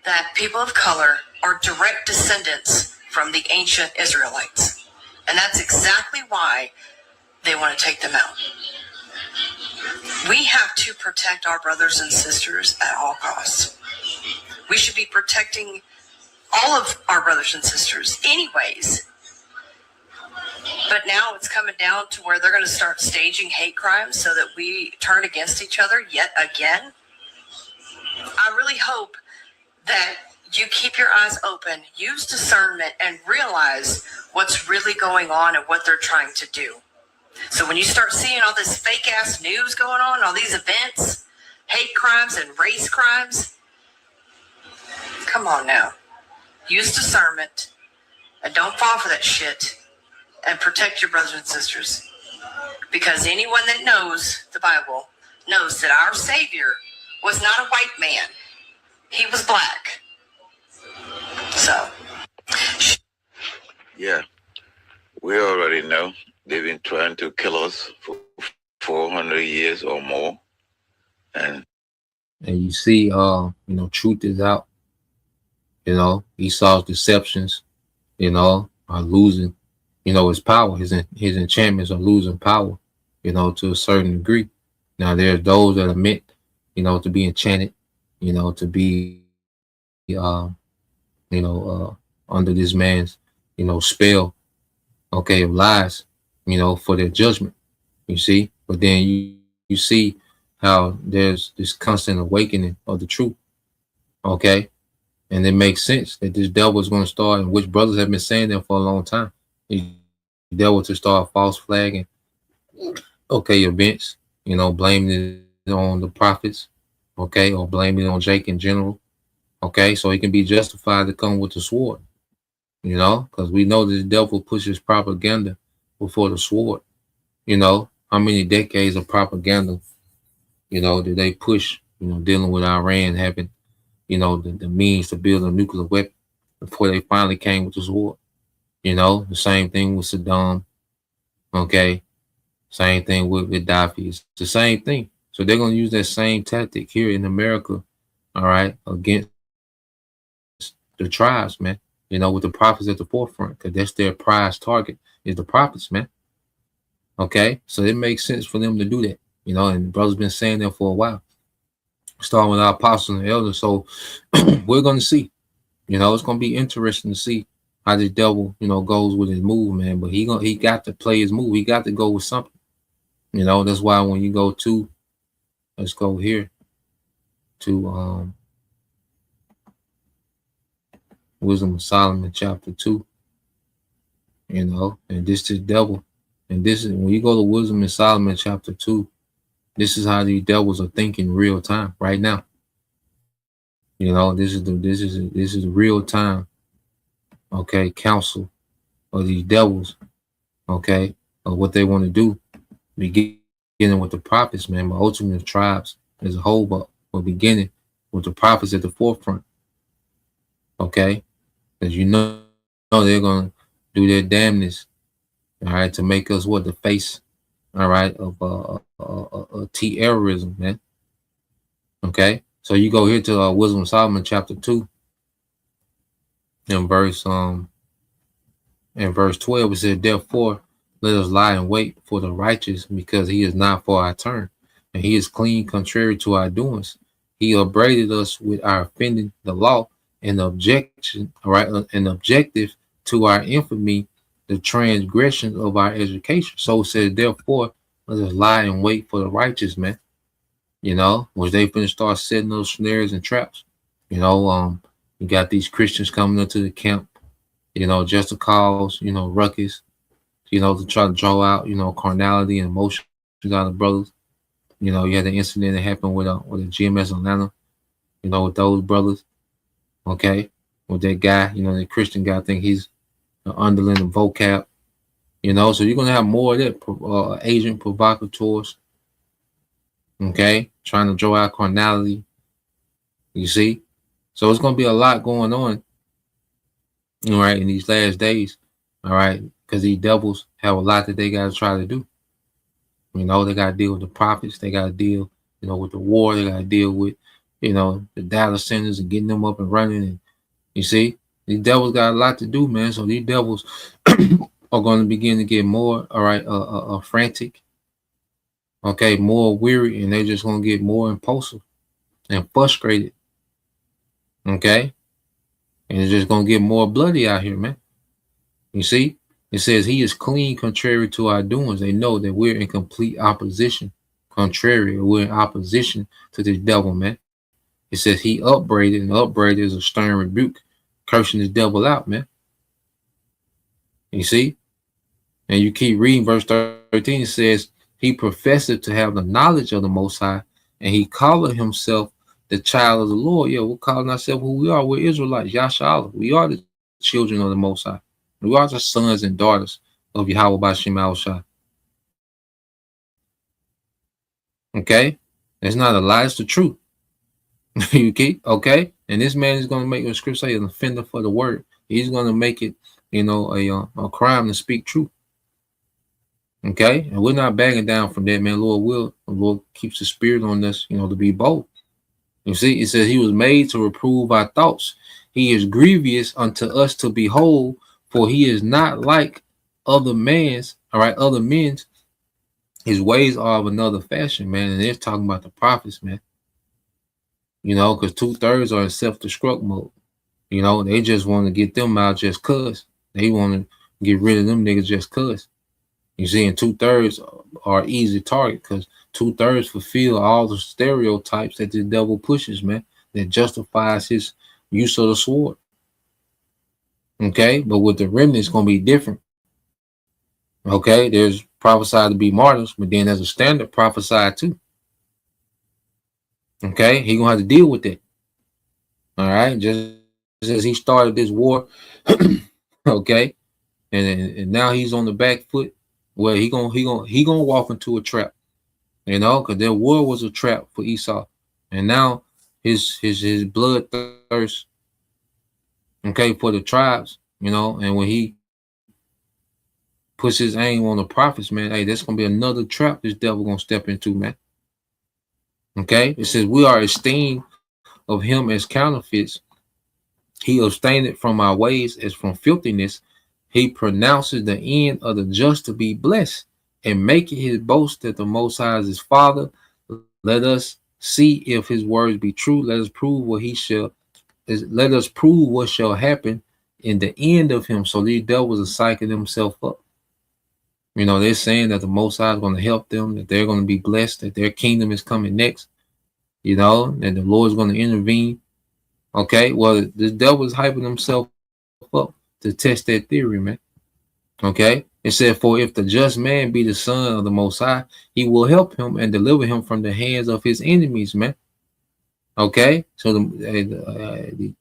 that people of color are direct descendants from the ancient Israelites. And that's exactly why they want to take them out. We have to protect our brothers and sisters at all costs. We should be protecting all of our brothers and sisters anyways. But now it's coming down to where they're going to start staging hate crimes so that we turn against each other yet again. I really hope that you keep your eyes open, use discernment, and realize what's really going on and what they're trying to do. So when you start seeing all this fake ass news going on, all these events, hate crimes and race crimes, come on now. Use discernment and don't fall for that shit and protect your brothers and sisters. Because anyone that knows the Bible knows that our Savior was not a white man. He was black. So. Yeah, we already know they've been trying to kill us for 400 years or more. And you see, you know, truth is out. You know, Esau's deceptions, you know, are losing, you know, his power. His enchantments are losing power, you know, to a certain degree. Now, there's those that are meant, you know, to be enchanted, you know, to be, under this man's, you know, spell, okay, of lies, you know, for their judgment, you see. But then you see how there's this constant awakening of the truth, okay. And it makes sense that this devil is going to start, and which brothers have been saying that for a long time. The devil to start false flagging, okay, events, you know, blaming it on the prophets, okay, or blaming it on Jake in general, okay, so he can be justified to come with the sword, you know, because we know this devil pushes propaganda before the sword. You know, how many decades of propaganda, you know, did they push, you know, dealing with Iran having, you know, the means to build a nuclear weapon before they finally came with the sword. You know, the same thing with Saddam, okay, Same thing with Gaddafi. It's the same thing. So they're gonna use that same tactic here in America, all right, against the tribes, man. You know, with the prophets at the forefront, because that's their prize target is the prophets, man. Okay, so it makes sense for them to do that. You know, and brothers been saying that for a while, starting with our apostles and elders. So we're gonna see. You know, it's gonna be interesting to see how this devil, you know, goes with his move, man. But he got to play his move. He got to go with something. You know, that's why when you go to, let's go here to Wisdom of Solomon chapter 2. You know, and this is devil. And this is when you go to Wisdom of Solomon chapter 2, this is how these devils are thinking real time right now. You know, this is real time, okay, counsel of these devils, okay, of what they want to do. Beginning with the prophets, man, but ultimately the tribes as a whole, but beginning with the prophets at the forefront, okay, because you know they're gonna do their damnness, all right, to make us what the face, all right, of terrorism, man. Okay, so you go here to Wisdom of Solomon chapter 2, in verse 12, it says, therefore let us lie in wait for the righteous, because he is not for our turn, and he is clean contrary to our doings. He upbraided us with our offending the law, and the objection, all right, an objective to our infamy, the transgression of our education. So it says, therefore let us lie in wait for the righteous, man. You know, which they finna start setting those snares and traps. You know, you got these Christians coming into the camp, you know, just to cause, you know, ruckus, you know, to try to draw out, you know, carnality and emotions out of brothers. You know, you had the incident that happened with a GMS Atlanta, you know, with those brothers, okay, with that guy, you know, the Christian guy, I think he's an underling of vocab, you know, so you're gonna have more of that agent provocateurs, okay, trying to draw out carnality, you see, so it's gonna be a lot going on, all right, in these last days, all right, because these devils have a lot that they got to try to do. You know, they got to deal with the prophets. They got to deal, you know, with the war. They got to deal with, you know, the data centers and getting them up and running. And you see, these devils got a lot to do, man. So these devils are going to begin to get more, all right, frantic, okay, more weary, and they're just going to get more impulsive and frustrated, okay, and it's just going to get more bloody out here, man. You see, it says he is clean contrary to our doings. They know that we're in complete opposition, contrary, we're in opposition to this devil, man. It says he upbraided, and upbraided is a stern rebuke, cursing this devil out, man. You see, and you keep reading verse 13. It says he professed to have the knowledge of the Most High, and he called himself the child of the Lord. Yeah, we're calling ourselves who we are. We're Israelites, Yasha. We are the children of the Most High. We are the sons and daughters of Yahweh Bashim Al-Shah. Okay? It's not a lie, it's the truth. You keep, okay? And this man is going to make, the scripture say, an offender for the word. He's going to make it, you know, a crime to speak truth. Okay? And we're not backing down from that, man. The Lord keeps the spirit on us, you know, to be bold. You see, it says he was made to reprove our thoughts. He is grievous unto us to behold, for he is not like other men's, all right, other men's. His ways are of another fashion, man. And they're talking about the prophets, man. You know, because 2/3 are in self-destruct mode. You know, they just want to get them out just cuz. They want to get rid of them niggas just cuz. You see, and 2/3 are easy target because 2/3 fulfill all the stereotypes that the devil pushes, man, that justifies his use of the sword. Okay, but with the remnant, it's going to be different. Okay, there's prophesied to be martyrs, but then there's a standard prophesied too. Okay, he gonna have to deal with that. All right, just as he started this war, okay, and now he's on the back foot. Well, he gonna walk into a trap, you know, because their war was a trap for Esau, and now his blood thirst, okay, for the tribes, you know, and when he puts his aim on the prophets, man, hey, that's gonna be another trap this devil gonna step into, man. Okay, it says we are esteemed of him as counterfeits. He abstained from our ways as from filthiness. He pronounces the end of the just to be blessed, and making his boast that the Most High is his Father. Let us see if his words be true. Let us prove what he shall. Let us prove what shall happen in the end of him. So these devils are psyching themselves up. You know, they're saying that the Most High is going to help them, that they're going to be blessed, that their kingdom is coming next. You know, that the Lord is going to intervene. Okay, well, the devil is hyping himself up to test that theory, man. Okay, it said, for if the just man be the son of the Most High, he will help him and deliver him from the hands of his enemies, man. Okay, so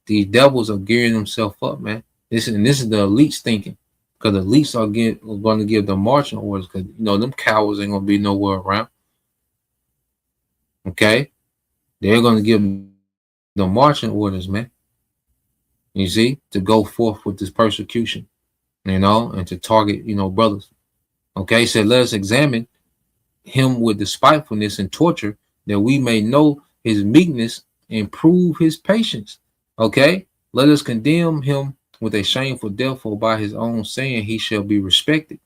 these devils are gearing themselves up, man. This is the elites thinking, because the elites are going to give the marching orders, because you know them cowards ain't going to be nowhere around. Okay, they're going to give the marching orders, man. You see, to go forth with this persecution, you know, and to target, you know, brothers. Okay, so let us examine him with despitefulness and torture, that we may know his meekness and prove his patience. Okay, let us condemn him with a shameful death, for by his own saying he shall be respected.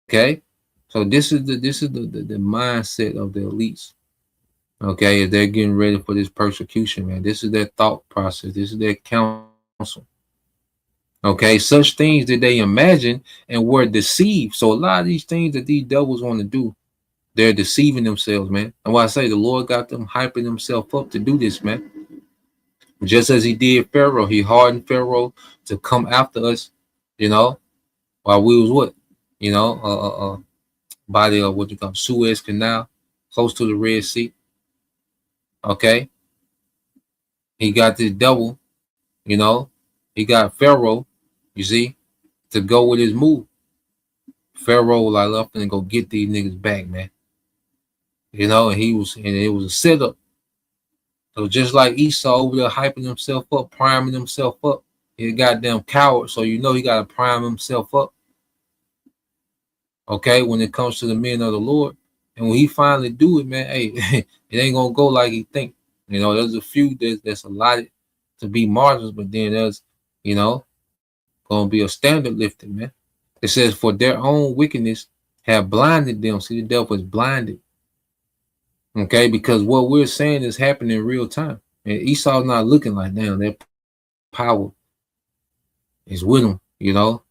Okay, so this is the mindset of the elites. Okay, if they're getting ready for this persecution, man, this is their thought process. This is their counsel. Okay, such things did they imagine and were deceived. So a lot of these things that these devils want to do, they're deceiving themselves, man. And why I say the Lord got them hyping themselves up to do this, man. Just as he did Pharaoh, he hardened Pharaoh to come after us, you know, while we was what, you know, by the what you call Suez Canal, close to the Red Sea. Okay, he got this devil, you know, he got Pharaoh, you see, to go with his move. Pharaoh like up and go get these niggas back, man. You know, and it was a setup. So just like Esau over there hyping himself up, priming himself up, he a goddamn coward. So you know he gotta prime himself up. Okay, when it comes to the men of the Lord. And when he finally do it, man, hey, it ain't gonna go like he think. You know, there's a few that's allotted to be martyrs, but then there's, you know, gonna be a standard lifted, man. It says, for their own wickedness have blinded them. See, the devil is blinded. Okay, because what we're saying is happening in real time. And Esau's not looking like, damn, that power is with him, you know.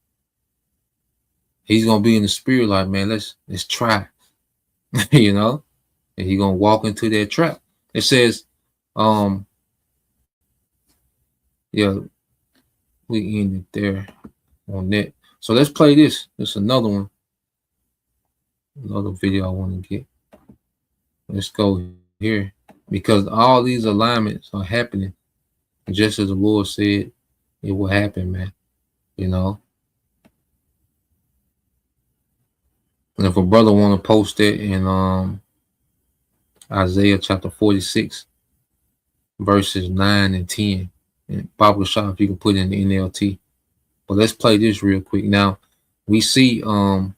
He's gonna be in the spirit like, man, let's try. You know, and he's gonna walk into that trap. It says, yeah, we ended there on that. So let's play this. This is another one. Another video I want to get. Let's go here, because all these alignments are happening just as the Lord said it will happen, man. You know, and if a brother want to post it in Isaiah chapter 46 verses 9 and 10, and Bible shop, if you can put in the NLT. But let's play this real quick. Now we see all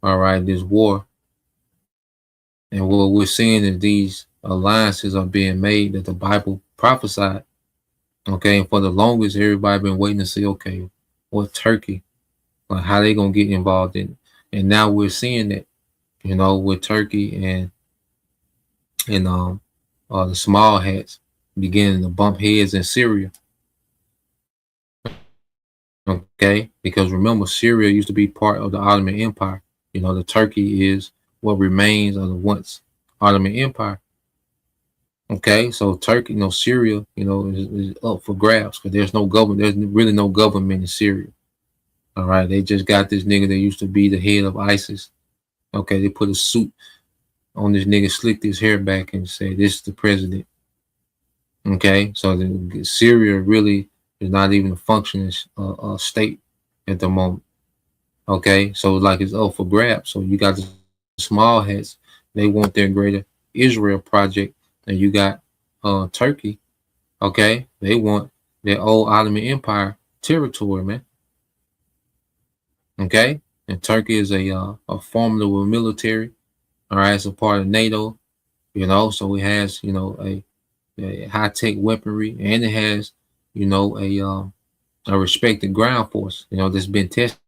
right, this war, and what we're seeing is these alliances are being made that the Bible prophesied. Okay, and for the longest, everybody been waiting to see, okay, what Turkey, like how they gonna get involved in it. And now we're seeing that, you know, with Turkey and the small hats beginning to bump heads in Syria. Okay, because remember, Syria used to be part of the Ottoman Empire. You know, the Turkey is what remains of the once Ottoman Empire. Okay, so Turkey, you know, Syria, you know, is up for grabs because there's no government. There's really no government in Syria. All right, they just got this nigga that used to be the head of ISIS. Okay, they put a suit on this nigga, slicked his hair back, and say, "This is the president." Okay, so Syria really is not even a functioning state at the moment. Okay, so like it's up for grabs. So you got the small hats; they want their greater Israel project, and you got Turkey. Okay, they want their old Ottoman Empire territory, man. Okay, and Turkey is a formidable military. All right, it's a part of NATO. So it has a high tech weaponry, and it has a respected ground force. That's been tested.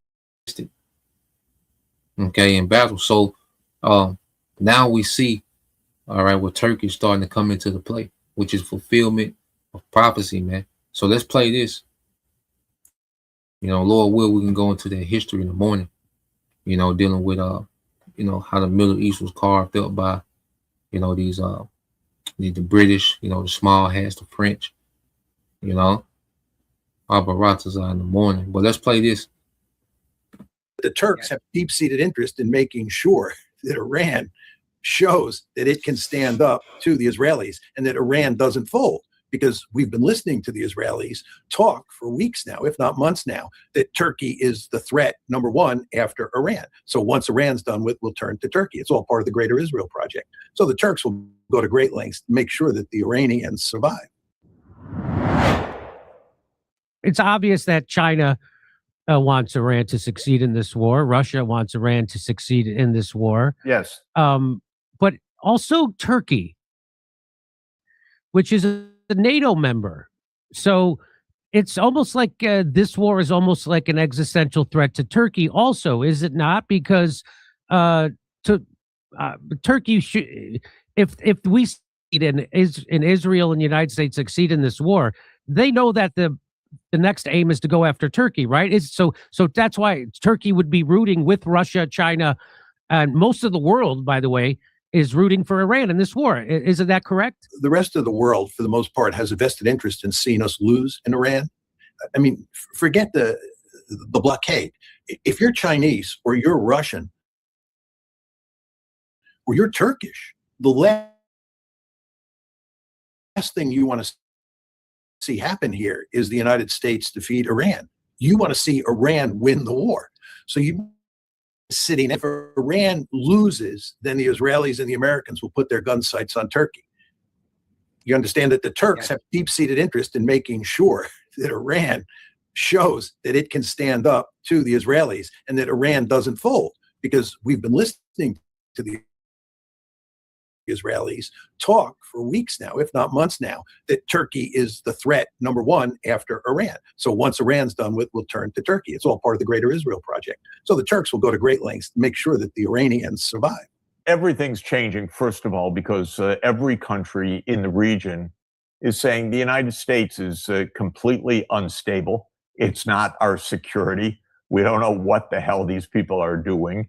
Okay, in battle. So now we see, all right, where Turkey is starting to come into the play, which is fulfillment of prophecy, man. So let's play this. Lord will, we can go into that history in the morning. Dealing with how the Middle East was carved up by these the British, the small hats, the French, our Baratas are in the morning. But let's play this. The Turks have deep-seated interest in making sure that Iran shows that it can stand up to the Israelis and that Iran doesn't fold, because we've been listening to the Israelis talk for weeks now, if not months now, that Turkey is the threat number one after Iran. So once Iran's done with, we'll turn to Turkey. It's all part of the Greater Israel Project. So the Turks will go to great lengths to make sure that the Iranians survive. It's obvious that China wants Iran to succeed in this war. Russia wants Iran to succeed in this war. Yes. But also Turkey, which is a NATO member. So it's almost like this war is almost like an existential threat to Turkey also, is it not? Because Turkey should, if we succeed in Israel and the United States succeed in this war, they know that the next aim is to go after Turkey, right? So that's why Turkey would be rooting with Russia, China, and most of the world, by the way, is rooting for Iran in this war. Isn't that correct? The rest of the world, for the most part, has a vested interest in seeing us lose in Iran. I mean, forget the blockade. If you're Chinese or you're Russian or you're Turkish, the last thing you want to see happen here is the United States defeat Iran. You want to see Iran win the war. So you sitting, if Iran loses, then the Israelis and the Americans will put their gun sights on Turkey. You understand that the Turks have deep-seated interest in making sure that Iran shows that it can stand up to the Israelis and that Iran doesn't fold, because we've been listening to the Israelis talk for weeks now, if not months now, that Turkey is the threat number one after Iran. So once Iran's done with, we'll turn to Turkey. It's all part of the Greater Israel Project. So the Turks will go to great lengths to make sure that the Iranians survive. Everything's changing, first of all, because every country in the region is saying the United States is completely unstable. It's not our security. We don't know what the hell these people are doing,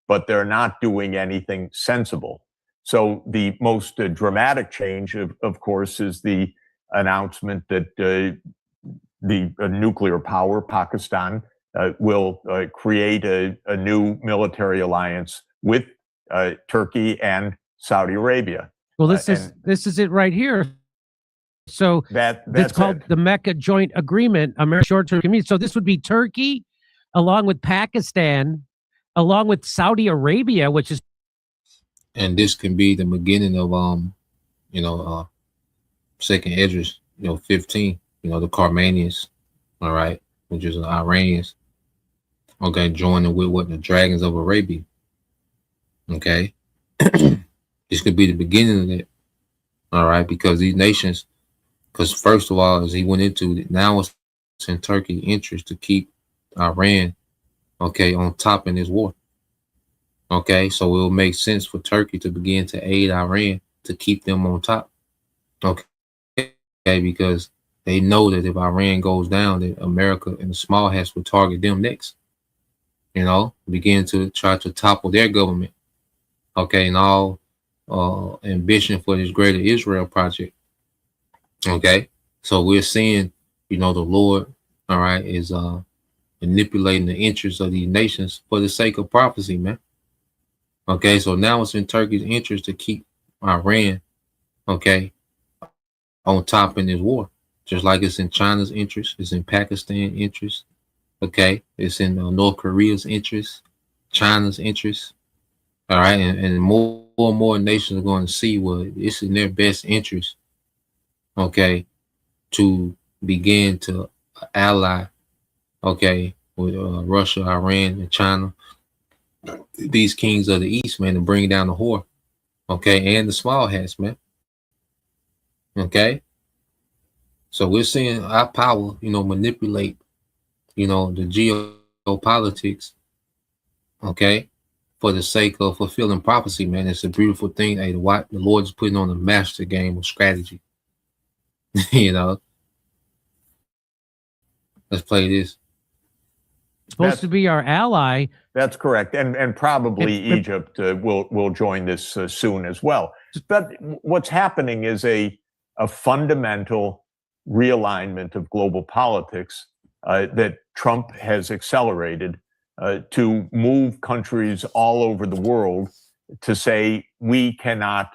but they're not doing anything sensible. So the most dramatic change, of course, is the announcement that the nuclear power, Pakistan, will create a new military alliance with Turkey and Saudi Arabia. Well, this is it right here. So that's called the Mecca Joint Agreement, American Short-Term Community. So this would be Turkey, along with Pakistan, along with Saudi Arabia, which is, and this can be the beginning of Second Esdras, 15, the Carmanians, all right, which is the Iranians, okay, joining with what the dragons of Arabia, okay. This could be the beginning of it, all right, because these nations, because first of all, as he went into it, now it's in Turkey's interest to keep Iran, okay, on top in this war. Okay, so it will make sense for Turkey to begin to aid Iran to keep them on top. Okay, because they know that if Iran goes down, that America and the small hats will target them next. Begin to try to topple their government. Okay, and all ambition for this Greater Israel Project. Okay, so we're seeing, the Lord, all right, is manipulating the interests of these nations for the sake of prophecy, man. Okay, so now it's in Turkey's interest to keep Iran, okay, on top in this war, just like it's in China's interest, it's in Pakistan's interest, okay, it's in North Korea's interest, China's interest, all right, and more and more nations are going to see what it's in their best interest, okay, to begin to ally, okay, with Russia, Iran, and China, these kings of the East, man, to bring down the whore, okay, and the small hats, man, okay. So we're seeing our power, manipulate, the geopolitics, okay, for the sake of fulfilling prophecy, man. It's a beautiful thing. Hey, the Lord is putting on a master game of strategy. you know, let's play this. Supposed to be our ally. That's correct, and probably Egypt will join this soon as well. But what's happening is a fundamental realignment of global politics that Trump has accelerated to move countries all over the world to say we cannot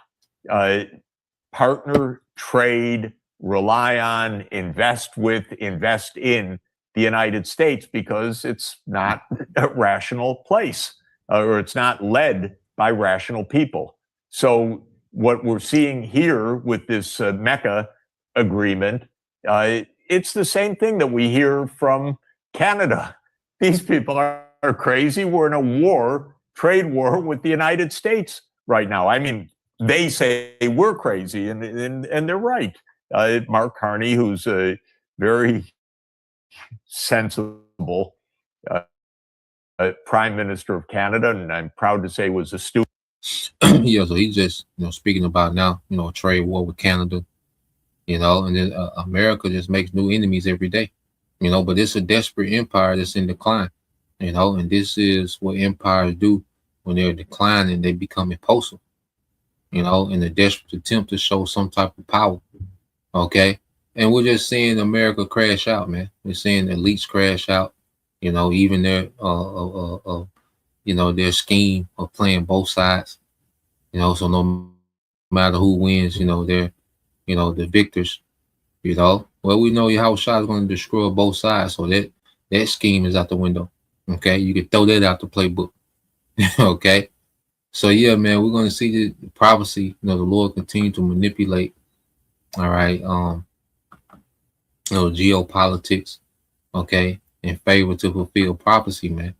partner, trade, rely on, invest in the United States because it's not a rational place or it's not led by rational people. So what we're seeing here with this Mecca agreement, it's the same thing that we hear from Canada. These people are crazy. We're in a war, trade war with the United States right now. I mean, they say we're crazy, and they're right. Mark Carney, who's a very sensible Prime Minister of Canada, and I'm proud to say was a student. Yeah, so he's just speaking about now, a trade war with Canada, and then America just makes new enemies every day, but it's a desperate empire that's in decline, and this is what empires do when they're declining. They become impulsive, in a desperate attempt to show some type of power. Okay. And we're just seeing America crash out, man. We're seeing elites crash out, even their their scheme of playing both sides, so no matter who wins, they're the victors, well, we know how shot is going to destroy both sides. So that scheme is out the window. Okay, you can throw that out the playbook. Okay. So yeah, man, we're going to see the prophecy, the Lord continue to manipulate, all right, geopolitics, okay, in favor to fulfill prophecy, man.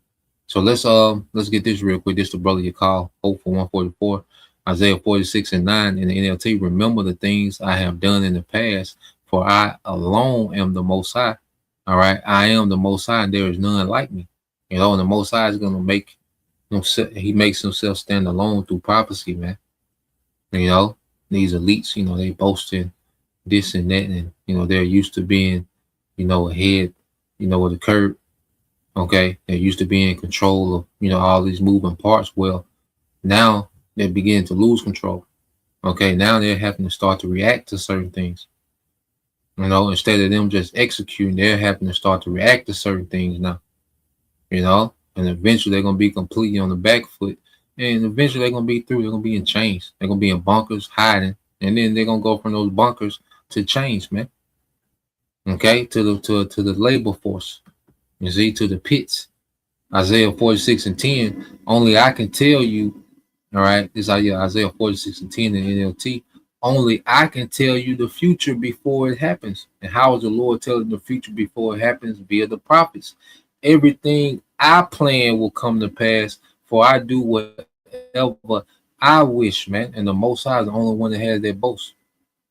So let's get this real quick. This the brother you call Hope for 144, Isaiah 46:9 in the NLT. Remember the things I have done in the past, for I alone am the Most High. All right, I am the Most High, and there is none like me. And the Most High is gonna make himself. He makes himself stand alone through prophecy, man. These elites, they boasting this and that, and they're used to being, ahead, of the curve. Okay, they're used to being in control of, all these moving parts. Well, now they're beginning to lose control. Okay, now they're having to start to react to certain things. Instead of them just executing, they're having to start to react to certain things now. And eventually they're gonna be completely on the back foot, and eventually they're gonna be through. They're gonna be in chains. They're gonna be in bunkers hiding, and then they're gonna go from those bunkers to chains, man. Okay, to the labor force. You see, to the pits. Isaiah 46:10. Only I can tell you. All right, this is Isaiah 46:10 in NLT. Only I can tell you the future before it happens. And how is the Lord telling the future before it happens? Via the prophets. Everything I plan will come to pass, for I do whatever I wish, man. And the Most High is the only one that has that boast.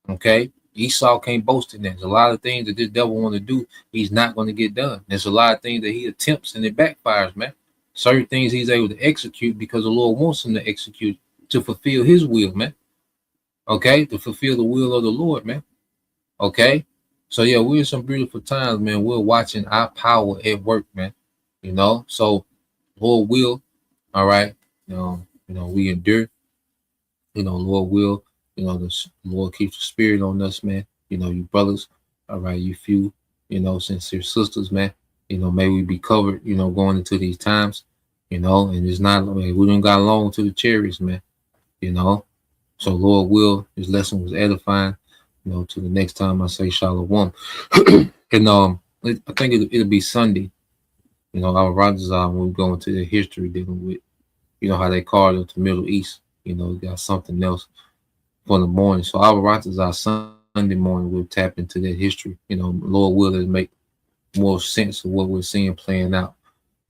Okay, Esau can't boast in that. There's a lot of things that this devil want to do, he's not going to get done. There's a lot of things that he attempts and it backfires, man. Certain things he's able to execute because the Lord wants him to execute to fulfill his will, man. Okay, to fulfill the will of the Lord, man. Okay, so yeah, we're in some beautiful times, man. We're watching our power at work, man. So Lord will, all right. We endure. Lord will. The Lord keeps the spirit on us, man. You brothers, all right, you few, sincere sisters, man. May we be covered, going into these times, and it's not, we don't got long to the chariots, man. So Lord will, his lesson was edifying, to the next time I say Shalom. And I think it'll be Sunday. Our Rogers when we go into the history dealing with, how they called it the Middle East. Got something else for the morning. So our Rogers Sunday morning we'll tap into that history. Lord will make more sense of what we're seeing playing out,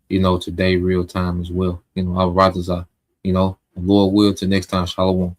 you know, today, real time as well. You know, our brothers are, you know, Lord will, till next time, Shalom.